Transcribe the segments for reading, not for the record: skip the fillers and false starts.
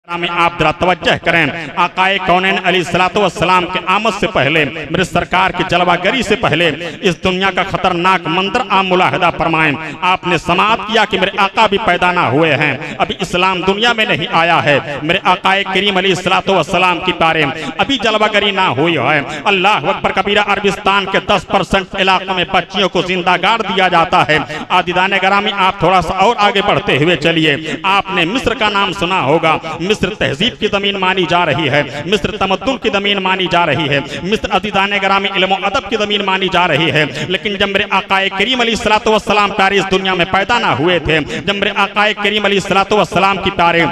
में आप जरा तवज्जो करें। आकाए कौनैन अलैहिस्सलातु वस्सलाम के आमद से पहले, मेरे सरकार की जलवागरी से पहले इस दुनिया का खतरनाक मंजर आप मुलाहिदा फरमाएं। आपने समाअत किया कि मेरे आका भी पैदा ना हुए हैं, अभी इस्लाम दुनिया में नहीं आया है। मेरे आकाए करीम अलैहिस्सलातु वस्सलाम की बारे अभी जलवागरी ना हुई है। अल्लाह अकबर कबीरा। अरबिस्तान के 10% इलाकों में बच्चियों को जिंदा गाड़ दिया जाता है। आदिदाने गरामी, आप थोड़ा सा और आगे बढ़ते हुए चलिए। आपने मिस्र का नाम सुना होगा। मिस्र तहजीब की जमीन मानी जा रही है, मिस्र तमद्दुन की जमीन मानी जा रही है, मिस्र अदीदाने गरामी इल्म व अदब की जमीन मानी जा रही है। लेकिन जब मेरे आकाए करीम अलैहिस्सलातु वस्सलाम प्यारे इस दुनिया में पैदा ना हुए थे, जब मेरे आकाए करीम अलैहिस्सलातु वस्सलाम की प्यारे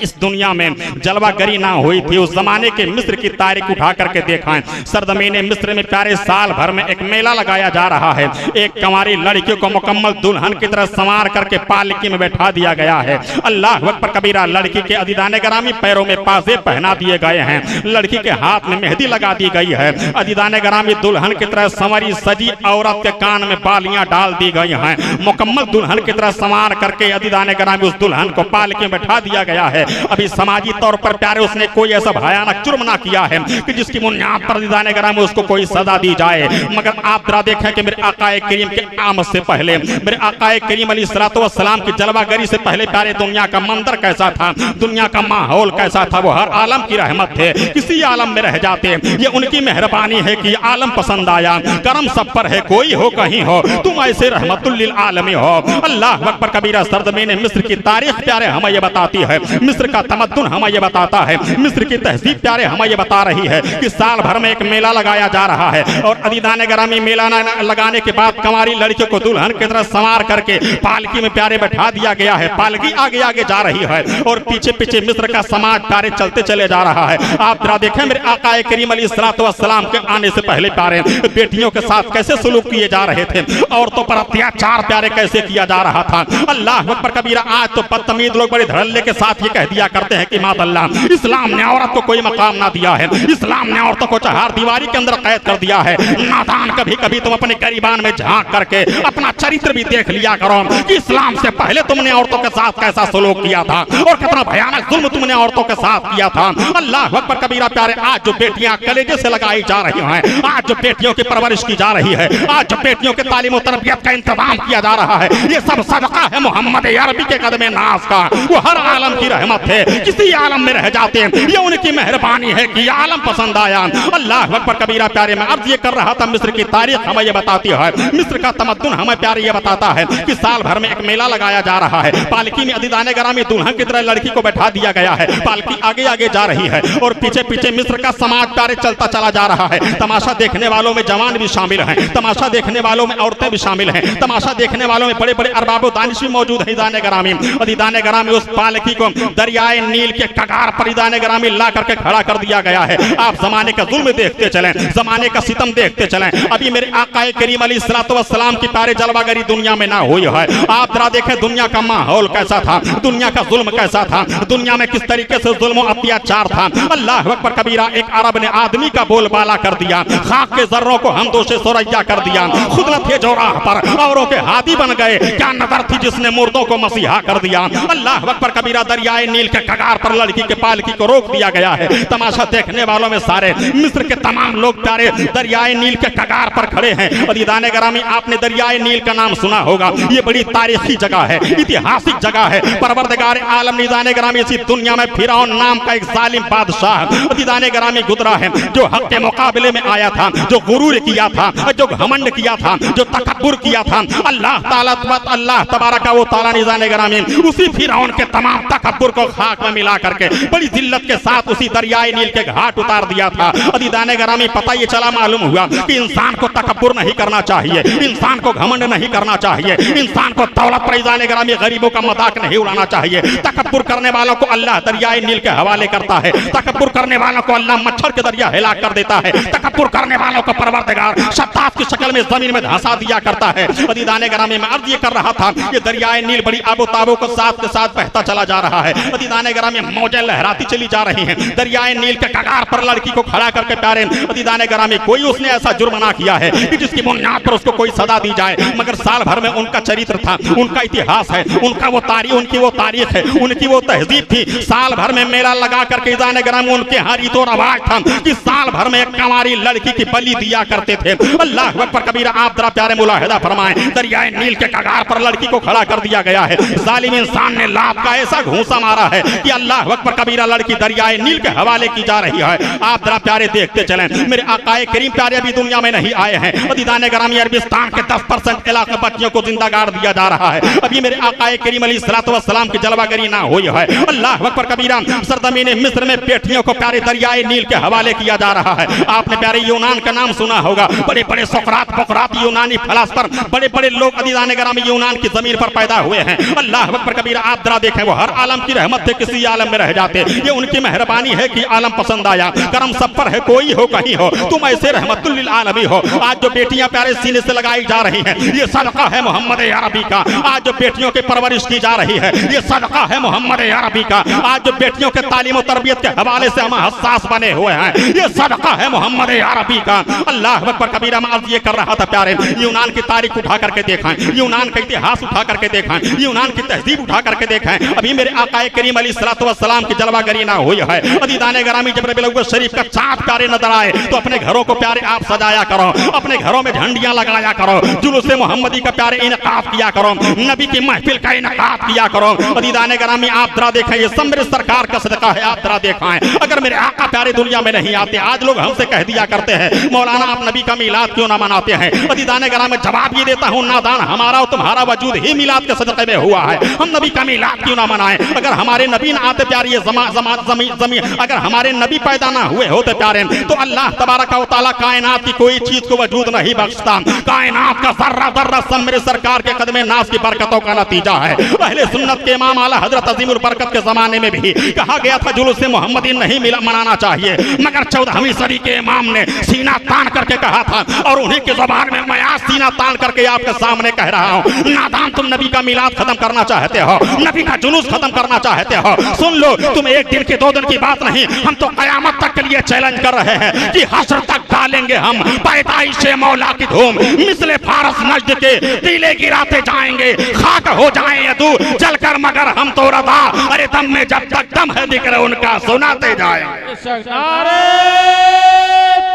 इस दुनिया में जलवागरी ना हुई थी, उस जमाने के मिस्र की तारीख उठा करके देखाएं। सरजमीन मिस्र में प्यारे साल भर में एक मेला लगाया जा रहा है। एक कंवारी लड़कियों को मुकम्मल दुल्हन की तरह संवार करके पालकी में बैठा दिया गया है। अल्लाह अकबर कबीरा। लड़की के अदीदाने गरामी पैरों में पाजे पहना दिए गए हैं, लड़की के हाथ में मेहंदी लगा दी गई है। अदीदाने गरामी दुल्हन की तरह संवरी सजी औरत के कान में बालियां डाल दी गई हैं। मुकम्मल दुल्हन की तरह संवार करके अदीदाने गरामी उस दुल्हन को पालकी में बैठा दिया गया है। अभी समाजी तौर पर प्यारे उसने कोई ऐसा भयानक जुर्म ना किया है कि जिसकी बुनियाद पर अदीदाने गरामी उसको कोई सजा दी जाए। मगर आप जरा देखें कि मेरे आकाए करीम के आमद से पहले, मेरे आकाए करीम अलैहिस्सलातु वस्सलाम की जलवागरी से पहले प्यारे दुनिया का मंजर कैसा था, दुनिया का माहौल कैसा था। वो हर आलम की रहमत थे, किसी आलम में रह जाते। ये उनकी मेहरबानी है कि आलम पसंद आया। करम सब पर है, कोई हो कहीं हो, तुम ऐसे रहमतुल लिल आलमी हो। अल्लाह अकबर कबीरा। सरजमीन मिस्र की तारीख प्यारे हमें ये बताती है, मिस्र का तमद्दुन हमें ये बताता है, मिस्र की तहजीब प्यारे हमें ये बता रही है कि साल भर में एक मेला लगाया जा रहा है। और अदीदाने गरामी मेला लगाने के बाद कंवारी लड़कियों को दुल्हन की तरह संवार करके पालकी में प्यारे बैठा दिया गया है। पालकी आगे आगे जा रही है और पीछे पीछे मिस्र का समाज प्यारे चलते चले जा रहा है। आप जरा देखें मेरे आकाए करीम अलैहिस्सलातु वस्सलाम के आने से पहले प्यारे बेटियों के साथ कैसे सलूक किए जा रहे थे, औरतों पर अत्याचार प्यारे कैसे किया जा रहा था। अल्लाह अकबर कबीरा। आज तो बदतमीज लोग बड़े धड़ल्ले के साथ ये कह दिया करते हैं कि मादअल्लाह, इस्लाम ने औरत को कोई मकाम ना दिया है, इस्लाम ने औरतों को चार दीवारी के अंदर कैद कर दिया है। नादान, कभी कभी तुम अपने गरीबान में झांक करके अपना चरित्र भी देख लिया करो कि इस्लाम से पहले तुमने औरतों के साथ कैसा सलूक किया था और कितना भयानक जुल्म तुमने औरतों के साथ किया था। अल्लाह अकबर कबीरा। प्यारे आज जो बेटियां कलेजे से लगाई जा रही हैं, आज जो बेटियों की परवरिश की जा रही है, आज जो बेटियों की तालीम और तरबियत का इंतजाम किया जा रहा है, ये सब सदका है मोहम्मद अरबी के कदमे नाज का। वो हर आलम की रहमत है, किसी आलम में रह जाते हैं, ये उनकी मेहरबानी है कि आलम पसंद आया। अल्लाह अकबर कबीरा। प्यारे मैं अर्ज ये कर रहा था, मिस्र की तारीख हमें ये बताती है, मिस्र का तमद्दुन हमें प्यारे ये बताता है कि साल भर में एक मेला लगाया जा रहा है। पालकी में अदीदाने गरामी दुल्हन की तरह लड़की को बैठा दिया गया है। पालकी आगे आगे जा रही है और पीछे पीछे मिस्र का समाज प्यारे चलता चला जा रहा है। तमाशा देखने वालों में जवान भी शामिल हैं, तमाशा देखने वालों में औरतें भी शामिल हैं, तमाशा देखने वालों में बड़े बड़े अरबाब दानिश भी मौजूद है। अदीदाने गरामी उस पालकी को दरियाए नील के कगार पर अदीदाने गरामी ला करके खड़ा कर दिया गया है। आप जमाने का जुल्म देखते चलें, जमाने का सितम देखते चलें। अभी मेरे आकाए करीम अलैहिस्सलातु वस्सलाम की प्यारे जलवागरी दुनिया में ना हुई है। आप जरा देखें दुनिया का माहौल कैसा था, दुनिया का जुल्म कैसा था, दुनिया में किस तरीके से जुल्म और अत्याचार था। अल्लाह अकबर कबीरा। एक अरब ने आदमी का बोलबाला कर दिया, खाक के जर्रों को हम दोषे सुरैया कर दिया। खुद थे जो राह पर औरों के हादी बन गए, क्या नजर थी जिसने मुर्दों को मसीहा कर दिया। अल्लाह अकबर कबीरा। दरियाए नील के कगार पर लड़की के पालकी को रोक दिया गया है। तमाशा देखने वालों में सारे मिस्र के तमाम लोग प्यारे दरियाए नील के कगार पर खड़े हैं। अदीदाने गरामी, आपने दरियाए नील का नाम सुना होगा, ये बड़ी तारीखी जगह है, ऐतिहासिक जगह है। परवरदिगार आलम निदाने गरामी इसी दुनिया में फिरौन नाम का एक जालिम बादशाह अदीदाने गरामी गुजरा है, जो हक के मुकाबले में आया था, जो गुरूर किया था, जो घमंड किया था, जो तकब्बुर किया था। अल्लाह तबारक व तआला निदाने गरामी उसी फिरौन के तमाम तकब्बुर को खाक में मिला करके बड़ी जिल्लत के साथ उसी दरियाए नील के घाट उतार दिया था। अदीदाने गरामी, पता ये चला, मालूम हुआ कि इंसान को तकब्बुर नहीं करना चाहिए, इंसान को घमंड नहीं करना चाहिए, इंसान को दौलत पर इज़ाने गरामी गरीबों का मजाक नहीं उड़ाना चाहिए। तकब्बुर करने वालों को अल्लाह दरियाए नील के हवाले करता है, तकब्बुर करने वालों को अल्लाह मच्छर के दरिया हिला कर देता है, तकब्बुर करने वालों को परवरदिगार शताब की शक्ल में जमीन में धंसा दिया करता है। अदीदाने गरामी, मैं अर्ज ये कर रहा था, ये दरियाए नील बड़ी आबोताबो के साथ बहता चला जा रहा है। अदीदाने गरामी, मौजें लहराती चली जा रही हैं। दरियाए नील के कगार पर लड़की को खड़ा करके प्यारे अदीदाने गरामी, कोई उसने ऐसा जुर्म ना किया है कि जिसकी बुनियाद पर उसको कोई सजा दी जाए, मगर साल भर में उनका चरित्र था, उनका इतिहास है, उनकी वो तारीख है, उनकी वो तहजीब थी साल भर में मेला लगा करके जाने ग्राम उनके यहाँ रीतो रवाज था कि साल भर में एक कंवारी लड़की की बलि दिया करते थे। अल्लाह अकबर कबीरा, आप जरा प्यारे मुलाहिदा फरमाएं, दरियाए नील के कगार पर लड़की को खड़ा कर दिया गया है। जालिम इंसान ने लाभ का ऐसा घूंसा मारा है कि अल्लाह अकबर कबीरा लड़की दरियाए नील के हवाले की जा रही है। आप जरा प्यारे देखते चलें, मेरे आकाए करीम प्यारे अभी दुनिया में नहीं आए हैं। अदीदाने ग्रामी अरबिस्तान के 10% इलाके बच्चियों को जिंदा गाड़ दिया जा रहा है। अभी मेरे आकाए करीम अलैहिस्सलातु वस्सलाम की जलवागरी ना हुई है। अल्लाह अकबर कबीरा, सरजमीन मिस्र में बेटियों को प्यारे दरियाए नील के हवाले किया जा रहा है। आपने प्यारे यूनान का नाम सुना होगा, बड़े बड़े सोक्रात पोक्रात यूनानी फलासफर, बड़े बड़े लोग अदीदाने ग्रामी यूनान की जमीन पर पैदा हुए हैं। अल्लाह अकबर कबीरा, आप जरा देखें, वो हर आलम की रहमत थे किसी आलम में रह जाते। ये उनकी मेहरबानी है कि आलम पसंद आया, करम सब पर है, कोई हो कहीं हो, तुम ऐसे रहमतुल लिल आलमी हो। आज जो बेटियां प्यारे सीने से लगाई जा रही हैं, ये सदका है मोहम्मद अरबी का। आज जो बेटियों की परवरिश की जा रही है, ये सदका है मोहम्मद अरबी का। आज जो बेटियों के तालीम और तरबियत के हवाले से हम हसास बने हुए हैं, ये सदका है मोहम्मद अरबी का। अल्लाह अकबर कबीरा, मैं अर्ज ये कर रहा था प्यारे, यूनान की तारीख उठा करके देखा, यूनान का इतिहास उठा करके देखा, यूनान की तहजीब उठा करके देखा। अभी मेरे आकाए करीम अलैहिस्सलातु वस्सलाम की जलवागरी ना हुई है। अदीदाने ग्रामी जब रबीउल अव्वल शरीफ का चाँद प्यारे नजर आए तो अपने घरों को प्यारे आप सजाया करो, अपने घरों में झंडियां लगाया करो, जुलूस मोहम्मदी का प्यारे इनकाद किया करो, नबी की महफिल का इनकाद किया करो। अदीदाने ग्रामी, आप जरा देखें, ये सब मेरे सरकार का सदका है। आप जरा देखें, अगर मेरे आका प्यारे दुनिया में नहीं आते, आज लोग हमसे कह दिया करते हैं, मौलाना आप नबी का मीलाद क्यों ना मनाते हैं? अदीदाने ग्रामी, जवाब ये देता हूँ, नादान, हमारा और तुम्हारा वजूद ही मीलाद के सदक़े में हुआ है। हम नबी का मीलाद क्यों ना मनाएं? अगर हमारे नबी ना आते प्यारे, ये जमीन अगर हमारे नबी पैदा ना हुए होते प्यारे, तो अल्लाह तबारक व तआला कायनात की कोई चीज को वजूद नहीं बख्शता। कायनात का जर्रा जर्रा सब मेरे सरकार के कदमे नाज की बरकतों का नतीजा है। अहले सुन्नत के इमाम आला हजरत अजीमुल बरकत के जमाने में भी कहा गया था जुलूस मोहम्मदी नहीं मनाना चाहिए, मगर 14वीं सदी के इमाम ने सीना तान करके कहा था, और उन्हीं के ज़बान में मैं आज सीना तान करके आपके सामने कह रहा हूँ, नादान, तुम नबी का मिलाद खत्म करना चाहते हो, नबी का जुलूस खत्म करना चाहते हो, सुन लो, तुम एक दिन की 2 दिन की बात नहीं, हम तो कयामत तक के लिए चैलेंज कर रहे हैं कि हश्र तक डालेंगे हम पैदाइश मौला की धूम, मिसले फारस नजद के टीले गिराते जाएंगे, खाक हो जाएं यदू जलकर, मगर हम तो रदा, अरे दम में जब तक दम है जिक्र उनका सुनाते जाएंगे। नारे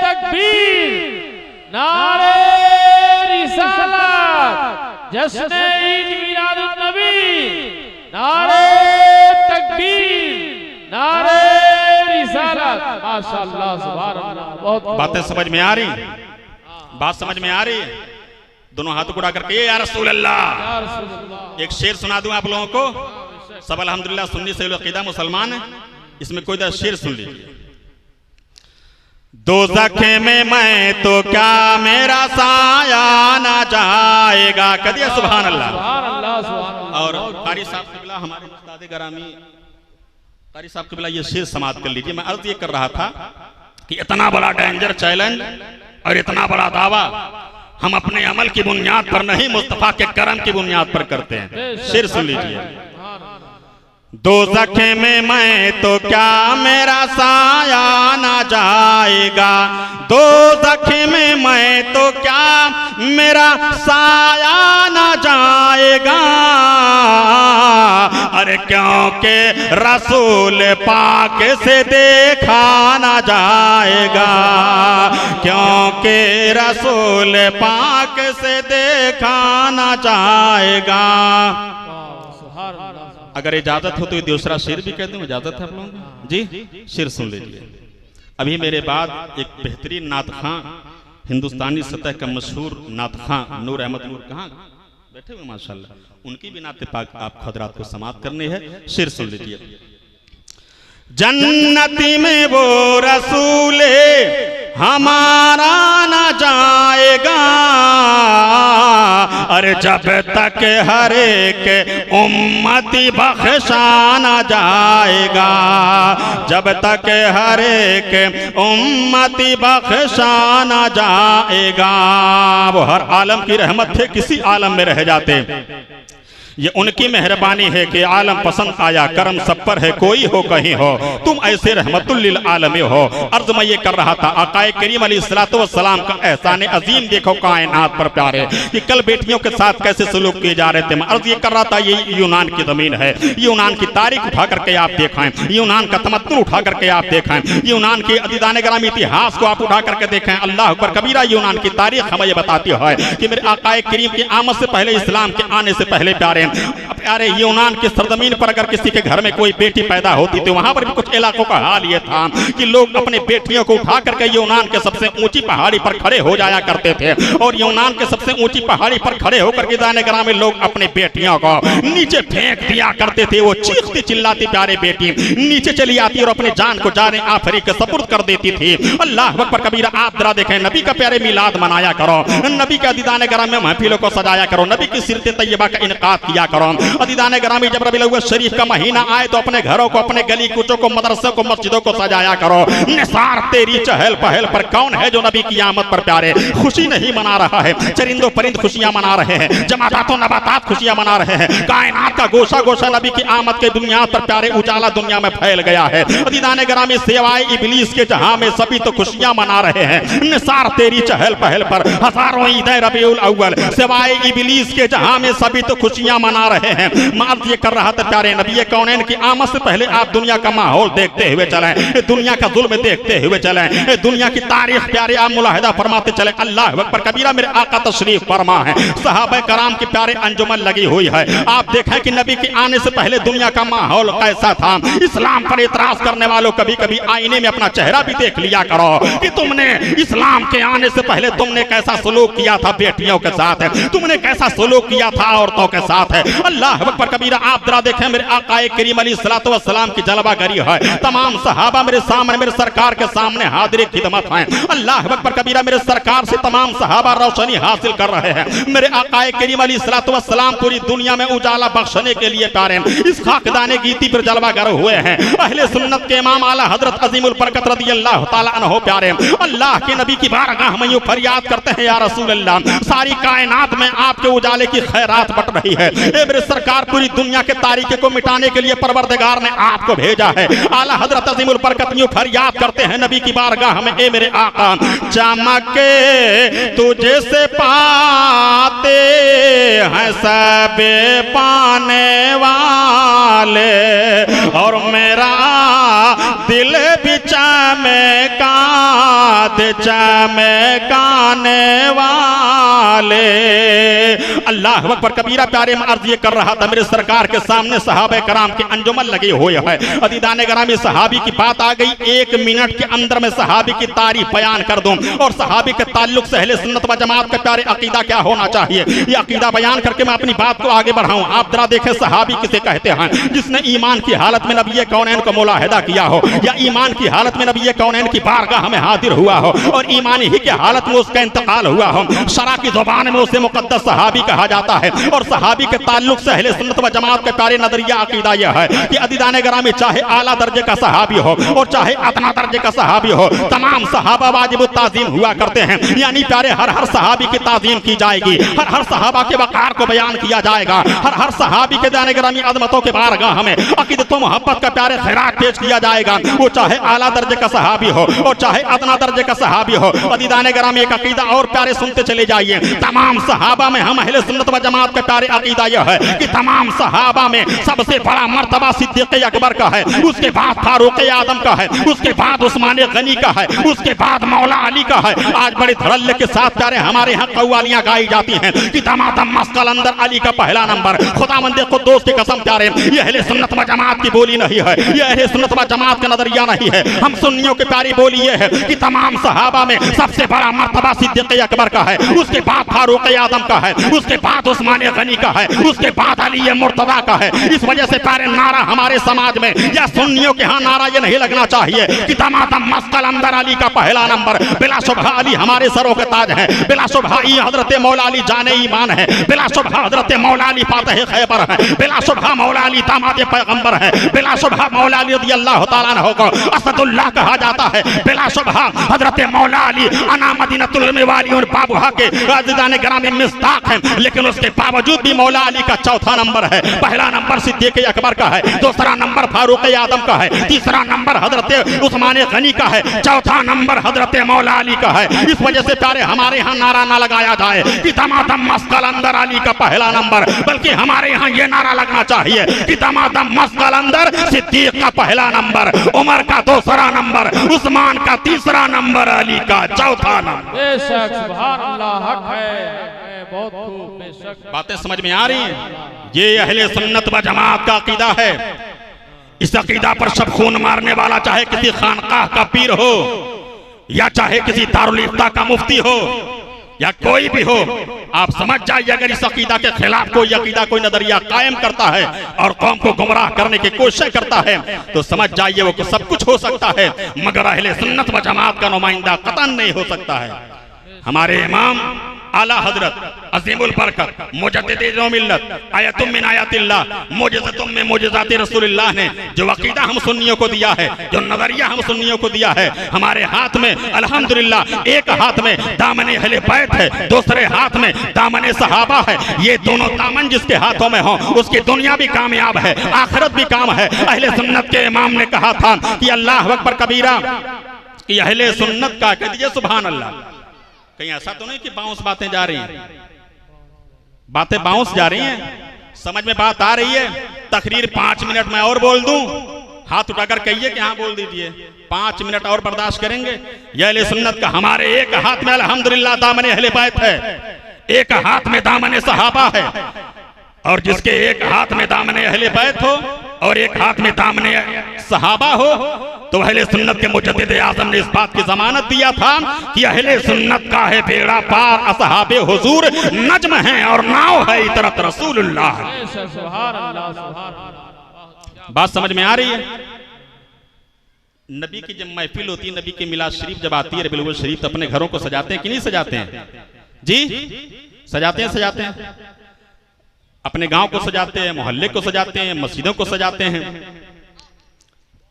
तकबीर, नारे रिसालत, जश्न ईद मिलादुन नबी, नारे तकबीर, नारे रिसालत। माशाअल्लाह, सुभान अल्लाह। बहुत बातें समझ में आ रही? बात समझ में आ रही है? दोनों हाथ उड़ा करके या रसूल अल्लाह। एक शेर सुना दूं आप लोगों को। सब अल्हम्दुलिल्लाह सुन्नी से अकीदा मुसलमान है, इसमें कोई शेर सुन लीजिए। दोज़ख में मैं तो क्या मेरा साया ना जाएगा, कदिया सुभान अल्लाह। और कारी साहब क़िबला, हमारे उस्ताद ग्रामी कारी साहब क़िबला, ये शेर समाप्त कर लीजिए। मैं अर्ज ये कर रहा था कि इतना बड़ा डेंजर चैलेंज और इतना बड़ा दावा हम अपने अमल की बुनियाद पर नहीं, मुस्तफा के करम की बुनियाद पर करते हैं। शेर सुन लीजिए। दोज़ख में मैं तो क्या मेरा साया ना जाएगा, दोज़ख में मैं तो क्या मेरा साया ना जाएगा, अरे क्योंकि रसूल पाक से देखा ना जाएगा, क्योंकि रसूल पाक से देखा ना जाएगा। अगर इजाजत हो तो ये दूसरा शेर भी कह दूं, इजाजत है आप लोगों को? जी, शेर सुन लीजिए। अभी मेरे बाद एक बेहतरीन नात खां, हिंदुस्तानी सतह का मशहूर नात खां नूर अहमद नूर कहाँ बैठे हुए माशाल्लाह, उनकी भी नात पाक आप हजरात को समाप्त करनी है। शेर सुन लीजिए। जन्नती में वो रसूले हमारा ना जाएगा, अरे जब तक हर एक उम्मती बख्शा ना जाएगा, जब तक हर एक उम्मती बख्शा ना जाएगा। वो हर आलम की रहमत थे, किसी आलम में रह जाते। ये उनकी मेहरबानी है कि आलम पसंद आया, करम सब पर है, कोई हो कहीं हो, तुम ऐसे रहमतुल लिल आलमी हो। अर्ज मैं ये कर रहा था, आकाए करीम अलैहिस्सलातु वस्सलाम का एहसान अजीम देखो कायनात पर प्यारे, कि कल बेटियों के साथ कैसे सलूक किए जा रहे थे। मैं अर्ज ये कर रहा था, ये यूनान की जमीन है, यूनान की तारीख उठा करके आप देखें, यूनान का तमद्दुन उठा करके आप देखें, यूनान के अदीदान ग्रामी इतिहास को आप उठा करके देखें। अल्लाह अकबर कबीरा। यूनान की तारीख हमें ये बताती है कि मेरे आकाए करीम की आमद से पहले, इस्लाम के आने से पहले प्यारे यूनान की सरजमीन पर अगर किसी के घर में कोई बेटी पैदा होती तो वहां पर भी कुछ इलाकों का हाल ये था कि लोग अपने बेटियों को उठा करके यूनान के सबसे ऊंची पहाड़ी पर खड़े हो जाया करते थे, और यूनान के सबसे ऊंची पहाड़ी पर खड़े होकर के दाने ग्राम में लोग अपने बेटियों को नीचे फेंक दिया करते थे। वो चीखती चिल्लाती प्यारे बेटी नीचे चली आती और अपनी जान को जाने आखिरी के सपुर्द कर देती थी। अल्लाह अकबर कबीरा। आप जरा देखें, नबी का प्यारे मिलाद मनाया करो, नबी के अदीदान ग्राम में महफिलों को सजाया करो, नबी की सीरत तैयबा का इनकाद किया करो। अदीदान ग्रामी जब रबीउल अव्वल शरीफ का महीना आए तो अपने घरों को, अपने गली कूचों को, मदरसों को, मस्जिदों को सजाया करो। निसार तेरी चहल पहल पर कौन है जो नबी की आमद पर प्यारे खुशी नहीं मना रहा है? चरिंदो परिंद खुशियां मना रहे हैं, जमातातो नबातात खुशियां मना रहे हैं, कायनात का गोशा गोशा नबी की आमद के दुनिया पर प्यारे उजाला दुनिया में फैल गया है। अदीदान ग्रामी सिवाय इबलीस के जहां में सभी तो खुशियां मना रहे हैं। निसार तेरी चहल पहल पर हजारों ईद रबीउल अव्वल, सिवाय इबलीस के जहां में सभी तो खुशियां मना रहे हैं। मार्ज ये कर रहा था प्यारे, नबी कौनैन की आमद से पहले आप दुनिया का माहौल देखते हुए चलें, दुनिया का जुल्म देखते हुए चलें, दुनिया की तारीख प्यारे आप मुलाहिदा फरमाते चले। अल्लाह अकबर कबीरा। मेरे आका तशरीफ फरमा है, सहाबा कराम की प्यारे अंजुमन लगी हुई है। आप देखें कि नबी के आने से पहले दुनिया का माहौल कैसा था। इस्लाम पर इतराज करने वालों कभी कभी आईने में अपना चेहरा भी देख लिया करो कि तुमने इस्लाम के आने से पहले तुमने कैसा सलूक किया था बेटियों के साथ, तुमने कैसा सलूक किया था औरतों के साथ है। अल्लाह अकबर कबीरा। आप जरा देखें, मेरे आकाए करीम अलैहिस्सलातु वस्सलाम की जलवागरी है। तमाम सहाबा मेरे सामने, मेरे सरकार के सामने हाजिर खिदमत हैं। अल्लाह अकबर कबीरा। मेरे सरकार से तमाम सहाबा रोशनी हासिल कर रहे हैं। मेरे आकाए करीम अलैहिस्सलातु वस्सलाम पूरी दुनिया में उजाला बख्शने के लिए प्यारे इस खाकदाने गीती पर जलवागर हुए हैं। अहले सुन्नत के इमाम आला हजरत अजीमुल बरकत रज़ियल्लाहु ताला अन्हु प्यारे अल्लाह के नबी की बारगाह में यूं फरियाद करते हैं, या रसूल अल्लाह, सारी कायनात में आपके उजाले की खैरात बट रही है। ए मेरे सरकार, पूरी दुनिया के तारीकी को मिटाने के लिए परवरदिगार ने आपको भेजा है। आला हजरत अजीमुल बरकत यूं फरियाद करते हैं नबी की बारगाह में, ए मेरे आका, चमके तुझे से पाते हैं सब पाने वाले, और मेरा दिल भी चमकाने वाले। अल्लाह अकबर कबीरा। प्यारे में अर्ज ये कर रहा था, मेरे सरकार के सामने सहाबे कराम के अंजुमन लगे हुए है। अदीदान ग्रामी सहाबी की बात आ गई, 1 मिनट के अंदर में सहाबी की तारीफ बयान कर दूं और सहाबी के ताल्लुक से अहले सुन्नत व जमात का प्यारे अकीदा क्या होना चाहिए, ये अकीदा बयान करके मैं अपनी बात को आगे बढ़ाऊं। आप जरा देखें, सहाबी किसे कहते हैं? जिसने ईमान की हालत में नबी कौनैन को मुलाहिदा किया हो, या ईमान की हालत में नबी कौनैन की बारगाह में हाजिर हुआ हो और ईमानी ही की हालत में उसका इंतकाल हुआ हो। शरा की जुबान में उसे मुकद्दस सहाबी कहा जाता है। और सहाबी के ताल्लुक से अहले सुन्नत व जमात के प्यारे नजरिया अकीदा यह है कि अदीदान ग्रामी चाहे आला दर्जे का सहाबी हो और चाहे अदना दर्जे का सहाबी हो, तमाम सहाबा वाजिब ताज़ीम हुआ करते हैं। यानी प्यारे हर सहाबी की ताज़ीम की जाएगी, हर सहाबा के वक़ार को बयान किया जाएगा, हर सहाबी के दाने ग्रामी अज़मतों के बारगाह में अक़ीदत व मोहब्बत का प्यारे खैरात पेश किया जाएगा। वो चाहे आला दर्जे का सहाबी हो और चाहे अदना दर्जे का सहाबी हो। अदीदान ग्रामी एक अकीदा और प्यारे सुनते चले जाइए, तमाम सहाबा में हम अहले सुन्नत व जमात का प्यारे अकीदा यह है कि तमाम सहाबा में सबसे बड़ा मर्तबा सिद्दीक़ अकबर का है, उसके बाद फारूक आदम का है, उसके बाद उस्मान गनी का है, उसके बाद मौला अली का है। आज बड़े धड़ल्ले के साथ प्यारे हमारे यहाँ कव्वालियाँ गाई जाती हैं कि दमादम मस्कल अंदर अली का पहला नंबर। खुदावंद कुद्दूस की कसम प्यारे, ये अहले सुन्नत व जमात की बोली नहीं है, ये अहले सुन्नत व जमात का नजरिया नहीं है। हम सुन्नियों की प्यारी बोली ये है कि तमाम सहाबा में सबसे बड़ा मर्तबा सिद्दीक़ अकबर का है, उसके बाद फारूक आदम का है, उसके बाद उस्मान गनी का है, उसके बाद अली मुर्तज़ा का है। इस वजह से प्यारे नारा हमारे समाज में या सुन्नियों के यहाँ नारा ये नहीं लगना चाहिए कि दमादम मस्कल अंदर अली का पहला नंबर। बिला शुबहा अली हमारे सरों के ताज है, बिला शुबहा हजरत मौला अली जाने ईमान है, बिला शुबहा हजरत मौला अली फातिह खैबर है, बिला शुबहा मौला अली दामाद पैगंबर है, बिला शुबहा मौला अली रज़ियल्लाहु ताला अन्हु को असदुल्लाह कहा जाता है, बिला शुबहा हजरत मौला अली अना मदीनतुल वाली और बाबुहा के अज़ीज़ान गिरामी मिस्ताक हैं, लेकिन उसके बावजूद भी मौला अली का चौथा नंबर है। पहला नंबर सिद्दीक़ अकबर का है, दूसरा नंबर फारूक आदम का है, तीसरा नंबर हजरत उस्मान गनी का है, चौथा नंबर हजरत मौला अली का है। इस वजह से प्यारे हमारे यहाँ नारा ना लगाया जाए कि दमादम मस्त कलंदर अली का पहला नंबर, बल्कि हमारे यहाँ ये नारा लगना चाहिए कि दमादम मस्त कलंदर सिद्दीक़ का पहला नंबर, उमर का दूसरा नंबर, उस्मान का तीसरा नंबर, अली का चौथा नंबर। बेशक सुभान अल्लाह, हक है, बहुत खूब, बेशक। बातें समझ में आ रही हैं? ये अहले सुन्नत व जमात का अकीदा है। इस अकीदा पर सब खून मारने वाला, चाहे किसी खानकाह का पीर हो या चाहे किसी दारुल इफ्ता का मुफ्ती हो या कोई भी हो, आप समझ जाइए अगर इस अकीदा के खिलाफ कोई अकीदा, कोई नजरिया कायम करता है और कौम को गुमराह करने की कोशिश करता है, तो समझ जाइए वो सब कुछ हो सकता है, मगर अहले सुन्नत व जमात का नुमाइंदा कतन नहीं हो सकता है। हमारे इमाम आला हजरत अज़ीमुल बरकत मुजद्दिद-ए मिल्लत आयतुम मिन आयातिल्लाह मुजज़्ज़तुम मिन मुजज़्ज़ाति रसूलिल्लाह ने जो अकीदा हम सुन्नियों को दिया है, जो नजरिया हम सुन्नियों को दिया है, हमारे हाथ में अल्हम्दुलिल्लाह एक हाथ में दामन अहले बैत है, दूसरे हाथ में दामन सहाबा है। ये दोनों दामन जिसके हाथों में हो उसकी दुनिया भी कामयाब है, आखिरत भी काम है। अहले सुन्नत के इमाम ने कहा था कि अल्लाह अकबर कबीरा, कि अहले सुन्नत का कह दीजिए सुभान अल्लाह। कहीं ऐसा तो नहीं कि बाउंस बातें जा रही हैं, बातें बाउंस जा रही हैं, समझ में बात आ रही है? तकरीर 5 मिनट में और बोल दूं, हाथ उठाकर कहिए कि हाँ बोल दीजिए, 5 मिनट और बर्दाश्त करेंगे। ये अहले सुन्नत का हमारे एक हाथ में अल्हम्दुलिल्लाह दामन अहले बैत है, एक हाथ में दामन सहाबा है, और जिसके एक हाथ में दामन अहले बैत हो और एक हाथ में दामन सहाबा हो, तो अहले सुन्नत के मुजद्दिद आज़म ने इस बात की जमानत दिया था कि अहले सुन्नत का है बेड़ा पार, असहाबे हुजूर नज्म है और नाव है इतरत रसूलुल्लाह। सुभान अल्लाह, सुभान अल्लाह। बात समझ में आ रही है? नबी की जब महफिल होती है, नबी की मिलाद शरीफ जब आती है, रबीउल शरीफ, तो अपने घरों को सजाते हैं कि नहीं सजाते हैं? जी सजाते हैं, सजाते हैं। अपने गांव को सजाते हैं, मोहल्ले को सजाते हैं, मस्जिदों को सजाते हैं।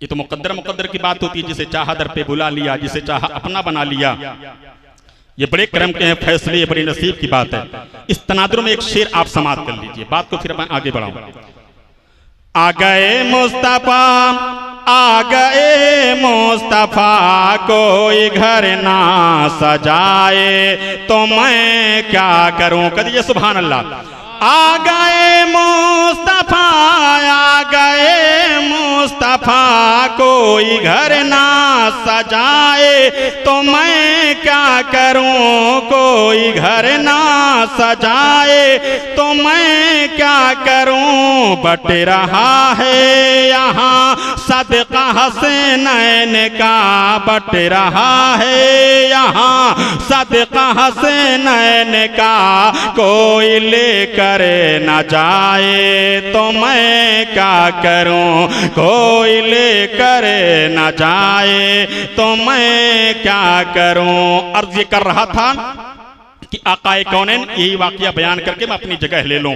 ये तो मुकद्दर की बात होती है, जिसे चाहा दर पे बुला लिया, जिसे चाहा अपना बना लिया। ये बड़े करम के हैं फैसले, ये बड़ी नसीब की बात है। इस तनादुर में एक शेर आप समाप्त कर लीजिए, बात को फिर मैं आगे बढ़ाऊं। आ गए मुस्तफा, आ गए मुस्तफा, कोई घर ना सजाए तो मैं क्या करूं? कहिए सुभान अल्लाह। आ गए मुस्तफा, आ गए मुस्तफा, कोई घर ना सजाए तो मैं क्या करूं? कोई घर ना सजाए तो मैं क्या करूं? बट रहा है यहाँ सदका हसनैन का, बट रहा है यहाँ सदका हसनैन का, कोई लेकर न जाए तो मैं क्या करूं? कोई लेकर न जाए तो मैं क्या करूं? अर्ज ये कर रहा था कि आकाए कौनैन, यही वाकया बयान करके मैं अपनी जगह ले लूं।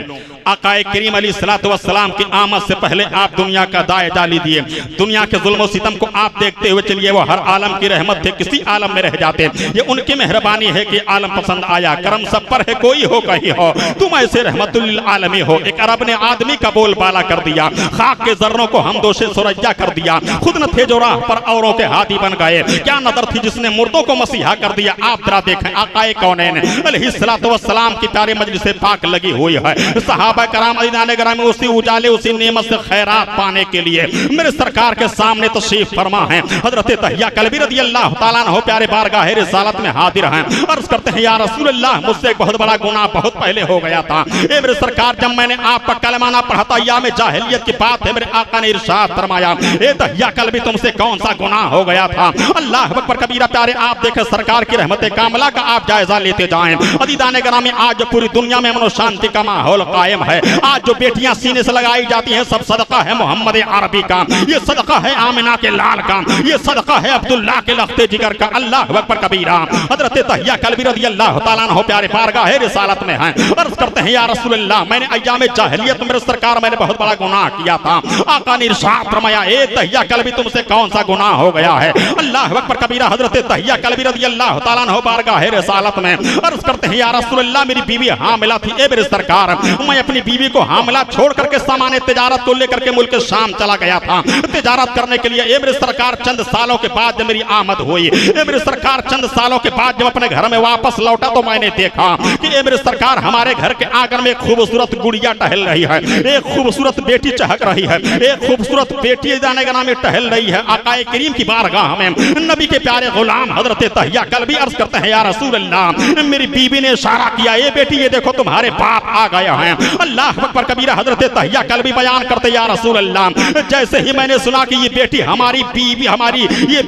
आकाए करीम अलैहिस्सलातु वस्सलाम की आमद से पहले आप दुनिया का दाए डाली दिए, दुनिया के जुल्म और सितम को आप देखते हुए चलिए। वो हर आलम की रहमत थे, किसी आलम में रह जाते। ये उनकी मेहरबानी है कि आलम पसंद आया, करम सब पर है, कोई हो कहीं हो, तुम ऐसे रहमतुल आलमी हो। एक अरब ने आदमी का बोल बाला कर दिया, खाक के जर्रों को हम दोषे सुरैया कर दिया, खुद न थे जो राह पर औरों के हाथी बन गए। क्या नजर थी जिसने मुर्दों को मसीहा कर दिया? आप जरा देखें, आकाए कौनैन अलैहिस्सलातु वस्सलाम की प्यारे मजलिस पाक लगी हुई है। सहाबा कराम अज़ीज़ान गिरामी उसी उजाले, उसी नेमत से खैरात पाने के लिए मेरे सरकार के सामने तशरीफ फरमा है। हजरत तहिया कल्बी रज़ियल्लाहु ताला अन्हु प्यारे बारगाह रिसालत में हाजिर हैं। अर्ज करते हैं, या रसूल अल्लाह, मुझसे एक बहुत बड़ा गुनाह बहुत पहले हो गया था। ए मेरे सरकार, जब मैंने आप पर कलमा ना पढ़ा था, या में जाहिलियत की बात है, मेरे आका ने इरशाद फरमाया, ए तहिया कल्बी, तुमसे कौन सा गुनाह हो गया था? अल्लाह अकबर कबीरा। प्यारे आप देखें सरकार की रहमत कामला का आप जायजा लेते जाएं। अज़ीज़ान गिरामी, आज जो पूरी दुनिया में अमन और शांति का माहौल कायम है, आज जो बेटियां सीने से लगाई जाती हैं, सब सदका है मोहम्मद अरबी का, ये सदका है आमिना के लाल का, ये सदका है अब्दुल्ला के लख्ते जिगर का। अल्लाह अकबर कबीरा। हजरत तहिया कल्बी रज़ियल्लाहु ताला अन्हु प्यारे बारगाह रिसालत में हैं। अर्ज करते हैं, या रसूल अल्लाह, मैंने अय्याम जाहिलियत में मेरे सरकार मैंने बहुत बड़ा गुनाह किया था। आका ने इरशाद फरमाया, ए तहिया कल्बी, तुमसे कौन सा गुनाह हो गया है? अल्लाह अकबर कबीरा। हजरत तहिया कल्बी रज़ियल्लाहु ताला अन्हु बारगाह रिसालत में अर्ज अर्ज करते हैं या रसूलल्लाह मेरी बीवी हामिला थी, ए मेरे सरकार मैं अपनी बीवी को हामिला छोड़ करके सामान्य तिजारत को लेकर के मुल्क शाम चला गया था तिजारत करने के लिए। ए मेरे सरकार चंद सालों के बाद जब मेरी आमद हुई, ए मेरे सरकार चंद सालों के बाद जब अपने घर में वापस लौटा तो मैंने देखा कि ए मेरे सरकार हमारे घर के आंगन में खूबसूरत गुड़िया टहल रही है, एक खूबसूरत बेटी चहक रही है, एक खूबसूरत बेटी जाने का नाम टहल रही है। आकाए करीम की बारगाह में नबी के प्यारे गुलाम हजरत तहिया कल्बी अर्ज करते हैं या रसूल अल्लाह मेरी बीवी ने इशारा किया, ये बेटी ये देखो तुम्हारे बाप आ गया है। अल्लाह अकबर कबीरा हजरत तहिया कल्बी बयान करते या रसूल अल्लाह जैसे ही मैंने सुना कि ये बेटी हमारी बीवी हमारी ये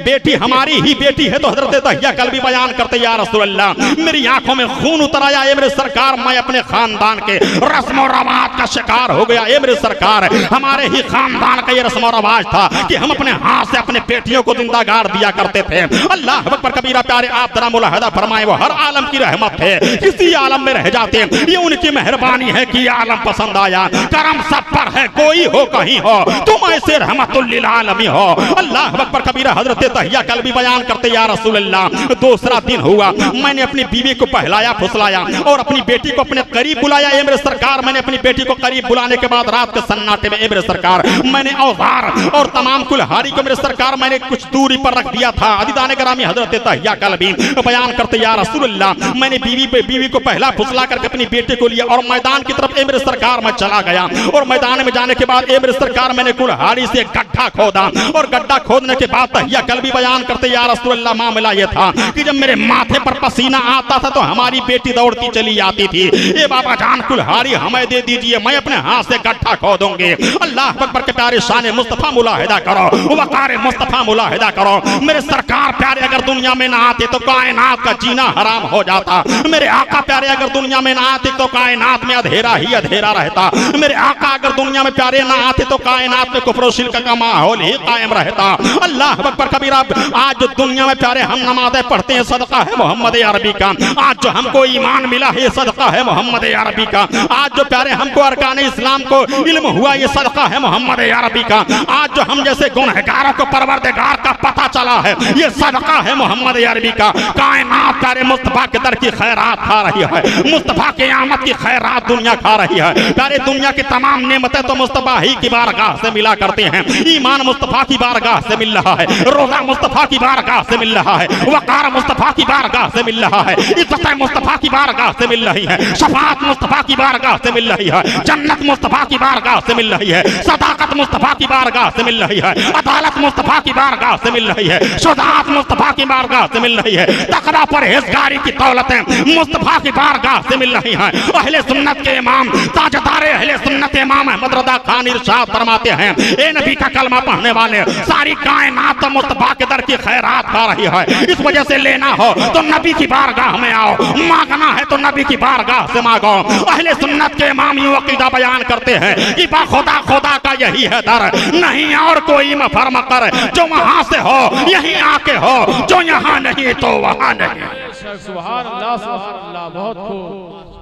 बेटी हमारी ही बेटी है तो हजरत तहिया कल्बी बयान करते या रसूल अल्लाह मेरी आंखों में खून उतर आया। ये मेरे सरकार मैं अपने खानदान के रस्म और रवाज का शिकार हो गया। ये मेरे सरकार हमारे ही खानदान का ये रस्म और रवाज था कि हम अपने हाथ से अपने बेटियों को जिंदा गाड़ दिया करते थे। अल्लाह अकबर कबीरा प्यारे आप जरा मुलाहदा फरमाए वो हर आलम की रहमत है, किसी आलम में रह जाते हैं ये उनकी मेहरबानी है कि आलम पसंद आया। करम सब पर है कोई हो कहीं हो तुम ऐसे रहमतुल लिल आलमीन हो। अल्लाह अकबर कबीरा हजरत तहिया कल्बी बयान करते या रसूल अल्लाह दूसरा दिन हुआ मैंने अपनी बीवी को पहलाया फुसलाया और अपनी बेटी को अपने करीब बुलाया। ये मेरे सरकार मैंने अपनी बेटी को करीब बुलाने के बाद रात के सन्नाटे में मेरे सरकार मैंने औजार और तमाम कुल्हाड़ी को मेरे सरकार मैंने कुछ दूरी पर रख दिया था। अदीदान ग्रामी हजरत तहिया कल्बी बयान करते या रसूल अल्लाह मैंने बीवी को पहला फुसला करके अपनी बेटी को लिया और मैदान की तरफ मेरे सरकार मैं चला गया और मैदान में जाने के बाद मेरे सरकार मैंने कुल्हाड़ी से गड्ढा खोदा और गड्ढा खोदने के बाद तहिया कल्बी बयान करते या रसूल अल्लाह मामला ये था कि जब मेरे माथे पर पसीना आता था तो हमारी बेटी दौड़ती चली आती थी, ए बाबा जान कुल्हाड़ी हमें दे दीजिए मैं अपने हाथ से गड्ढा खोदूंगी। अल्लाह अकबर के प्यारे शान मुस्तफा मुलाहिदा करो, वकार मुस्तफा मुलाहिदा करो। मेरे सरकार प्यारे अगर दुनिया में ना आते तो कायनात का जीना हराम हो जाता। मेरे आका प्यारे अगर दुनिया में ना आते तो कायनात में अंधेरा ही अंधेरा रहता। मेरे आका अगर दुनिया में प्यारे ना आते तो कायनात में कुफ्र शिर्क का माहौल ही कायम रहता। अल्लाह अकबर कबीरा आज जो दुनिया में प्यारे हम नमाज़ें पढ़ते हैं सदका है मोहम्मद अरबी का, आज जो हमको ईमान मिला है ये सदका है मोहम्मद अरबी का, आज जो प्यारे हमको अरकान इस्लाम को इल्म हुआ ये सदका है मोहम्मद अरबी का, आज जो हम जैसे गुनहगारों को परवरदिगार का पता चला है ये सदका है मोहम्मद अरबी का। कायनात प्यारे मुस्तफा के दर की खैरात खा रही है, मुस्तफा के आमद की खैरात दुनिया खा रही है। प्यारे दुनिया की तमाम नेमतें तो मुस्तफा ही की बारगाह से मिला करते हैं। ईमान मुस्तफा की बारगाह से मिल रहा है, रोजा मुस्तफा की बारगाह से मिल रहा है, वकार मुस्तफा की बारगाह से मिल रहा है, इज्जत मुस्तफा की बारगाह से मिल रही है, शफाअत मुस्तफा की बारगाह से मिल रही है, जन्नत मुस्तफा की बारगाह से मिल रही है, सदाकत मुस्तफा की बारगाह से मिल रही है, अदालत मुस्तफा की बारगाह से मिल रही है, शुजाअत मुस्तफा की बारगाह से मिल रही है, तकवा परहेज़गारी की दौलतें मुस्तफा की बारगाह से मिल रही हैं। अहले सुन्नत के इमाम ताजदार अहले सुन्नत इमाम अहमद रज़ा खान इरशाद फरमाते हैं ए नबी का कलमा पढ़ने वाले सारी कायनात तो मुस्तफा के दर की खैरात खा रही है। इस वजह से लेना हो तो नबी की बारगाह में आओ, मांगना है तो नबी की बारगाह से मांगो। अहले सुन्नत के इमाम यूं अकीदा बयान करते हैं कि खुदा खुदा का यही है दर, नहीं और कोई मफरम कर, जो वहां से हो यहीं आके हो, जो यहाँ नहीं तो वहां नहीं। सुभान अल्लाह बहुत खूब।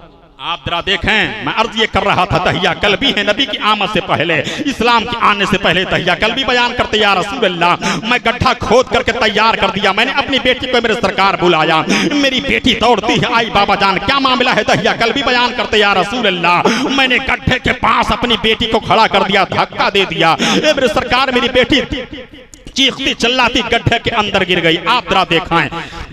आप जरा देखें मैं अर्ज ये कर रहा था तहिया कल्बी है नबी की आमद से पहले, इस्लाम के आने से पहले तहिया कल्बी बयान करते या रसूल अल्लाह मैं गड्ढा खोद करके तैयार कर दिया। मैंने अपनी बेटी को मेरे सरकार बुलाया, मेरी बेटी दौड़ती है आई बाबा जान क्या मामला है। तहिया कल्बी बयान करते या रसूल अल्लाह मैंने गड्ढे के पास अपनी बेटी को खड़ा कर दिया, धक्का दे दिया, मेरे सरकार मेरी बेटी चीखती चिल्लाती गड्ढे के अंदर गिर गई। आप जरा देखें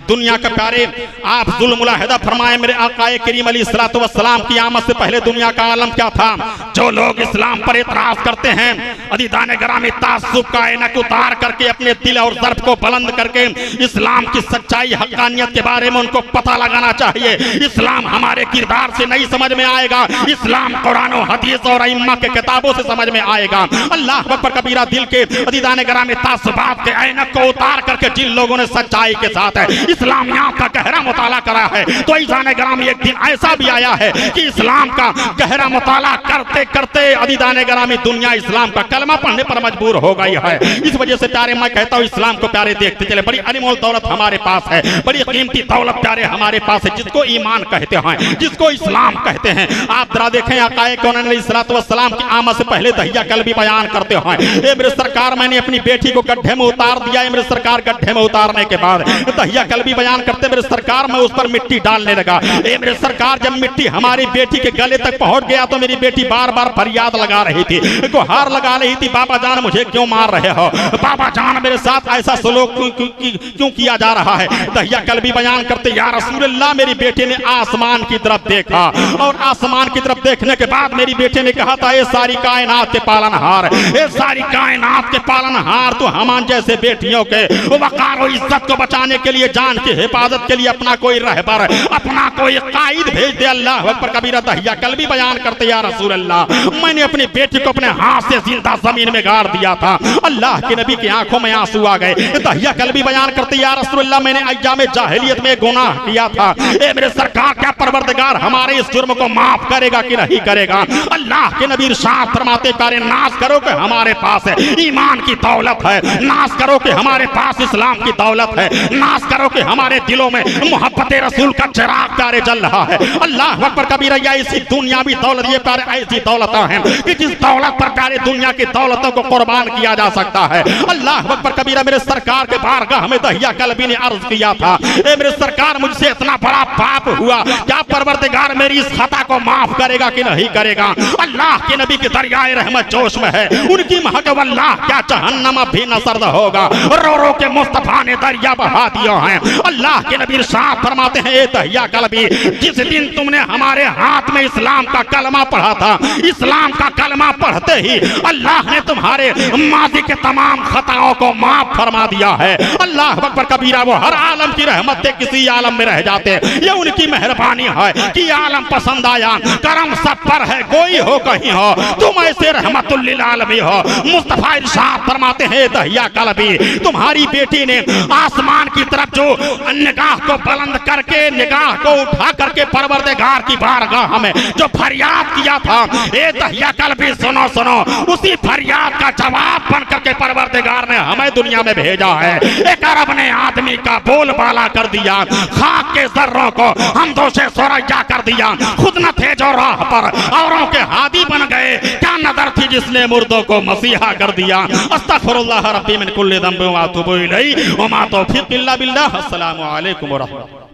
दुनिया का प्यारे आप जुल्म मुलाहिदा फरमाए मेरे आकाए करीम अलैहिस्सलातु वस्सलाम की आमद से पहले दुनिया का आलम क्या था। जो लोग इस्लाम पर इतराज करते हैं अदीदान ग्रामी तासुब का ऐनक उतार करके अपने दिल और ज़र्फ को बुलंद करके इस्लाम की सच्चाई हक्कानियत के बारे में उनको पता लगाना चाहिए। इस्लाम हमारे किरदार से नहीं समझ में आएगा, इस्लाम कुरान और हदीस और अइम्मा के किताबों से समझ में आएगा। अल्लाह अकबर कबीरा दिल के अदीदान ग्रामी तासुबात के ऐनक को उतार करके जिन लोगों ने सच्चाई के साथ इस्लामियात का गहरा मुताला करा है तो ईज़ान ग्रामी एक दिन ऐसा भी आया है कि इस्लाम का गहरा मुताला करते करते अदीदान ग्रामी दुनिया इस्लाम का कलमा पढ़ने पर मजबूर हो गई है। इस वजह से प्यारे मैं कहता हूँ इस्लाम को प्यारे देखते चले, बड़ी अनमोल दौलत हमारे पास है, बड़ी कीमती दौलत प्यारे हमारे पास है जिसको ईमान कहते हैं, जिसको इस्लाम कहते हैं। आप जरा देखें आकाए कौनैन अलैहिस्सलातु वस्सलाम की आमद से पहले तहिया कल्बी बयान करते हैं ए मेरे सरकार मैंने अपनी बेटी को गड्ढे में उतार दिया। मेरे सरकार गड्ढे में उतारने के बाद तहिया कलबी बयान करते मेरे सरकार मैं उस पर मिट्टी डालने लगा। ए मेरे सरकार जब मिट्टी हमारी बेटी के गले तक पहुंच गया तो मेरी बेटी बार बार फरियाद लगा रही थी, गुहार लगा रही थी, बाबा जान मुझे क्यों मार रहे हो, बाबा जान मेरे साथ ऐसा सलूक क्यों किया जा रहा है। दहिया कलबी बयान करते या रसूलल्लाह मेरी बेटी ने आसमान की तरफ देखा और आसमान की तरफ देखने के बाद मेरी बेटी ने कहा था ये सारी कायनात के पालनहार, ये सारी कायनात के पालनहार तो हमान जैसे बेटियों के वकार और इज्जत को बचाने के लिए, जान की हिफाजत के लिए अपना कोई रहबर, अपना कोई कायद भेज दे। अल्लाह अकबर कबीरा। दहिया कलबी बयान करते या रसूल अल्लाह मैंने अपनी बेटी को अपने हाथ से जिंदा जमीन में गाड़ दिया था। अल्लाह के नबी की आंखों में आंसू आ गए। दहिया कलबी बयान करते या रसूल अल्लाह मैंने अय्याम जाहिलियत में गुनाह किया था। ए मेरे सरकार क्या परवरदिगार हमारे इस जुर्म को माफ करेगा कि नहीं करेगा। अल्लाह के नबी इरशाद फरमाते प्यारे नाज करो कि हमारे पास ईमान की दौलत है, नाज करो कि हमारे पास इस्लाम की दौलत है, नाज करो कि हमारे दिलों में मोहब्बत रसूल का चिराग प्यारे जल रहा है। अल्लाह अकबर कबीरा। ऐसी दुनियावी दौलत ये प्यारे ऐसी दौलत हैं कि जिस दौलत पर प्यारे दुनिया की दौलतों को कुर्बान किया जा सकता है। अल्लाह अकबर कबीरा। मेरे सरकार के बारगाह में दहिया कलबी ने अर्ज किया था ए मेरे सरकार मुझसे इतना बड़ा पाप हुआ, क्या परवरदिगार मेरी इस खता को माफ करेगा कि नहीं करेगा। अल्लाह के नबी के दरियाए रहमत जोश में है, उनकी महक वल्लाह क्या जहन्नम भी न सर्द होगा। रो रो के मुस्तफा ने दरिया बहा दिया है। अल्लाह के नबी इरशाद फरमाते हैं ए दहिया कलबी जिस दिन तुमने हमारे हाथ में इस्लाम का कलमा पढ़ा था, इस्लाम का कलमा पढ़ते ही अल्लाह ने तुम्हारे माजी के तमाम खताओं को माफ फरमा दिया है। अल्लाह अकबर कबीरा। वो हर आलम की रहमत से किसी आलम में रह जाते, ये उनकी मेहरबानी है कि आलम पसंद आया, करम सब पर है, कोई हो कहीं हो, तुम ऐसे रहमतुल लिल आलमीन हो। मुस्तफा इरशाद फरमाते हैं दहिया कलबी तुम्हारी बेटी ने आसमान की तरफ जो निगाह को बुलंद करके, निगाह को उठा करके परवरदिगार की बारगाह में जो फरियाद किया था, ए दहिया कलबी सुनो सुनो, उसी फरियाद का जवाब बन करके परवरदिगार ने हमें दुनिया में भेजा है। एक अरब ने आदमी का बोलबाला कर दिया, खाक के जर्रों को हम दोषे सोरैया कर दिया, खुद न थे जो राह पर औरों के हादी बन गए, क्या नजर थी जिसने मुर्दों को मसीहा कर दिया। अस्तगफिरुल्लाह रब्बी मिन कुल्ली ज़ंबिन व अतूबु इलैहि व मा तौफीक़ी इल्ला बिल्लाह। अस्सलामु अलैकुम व रहमतुल्लाह।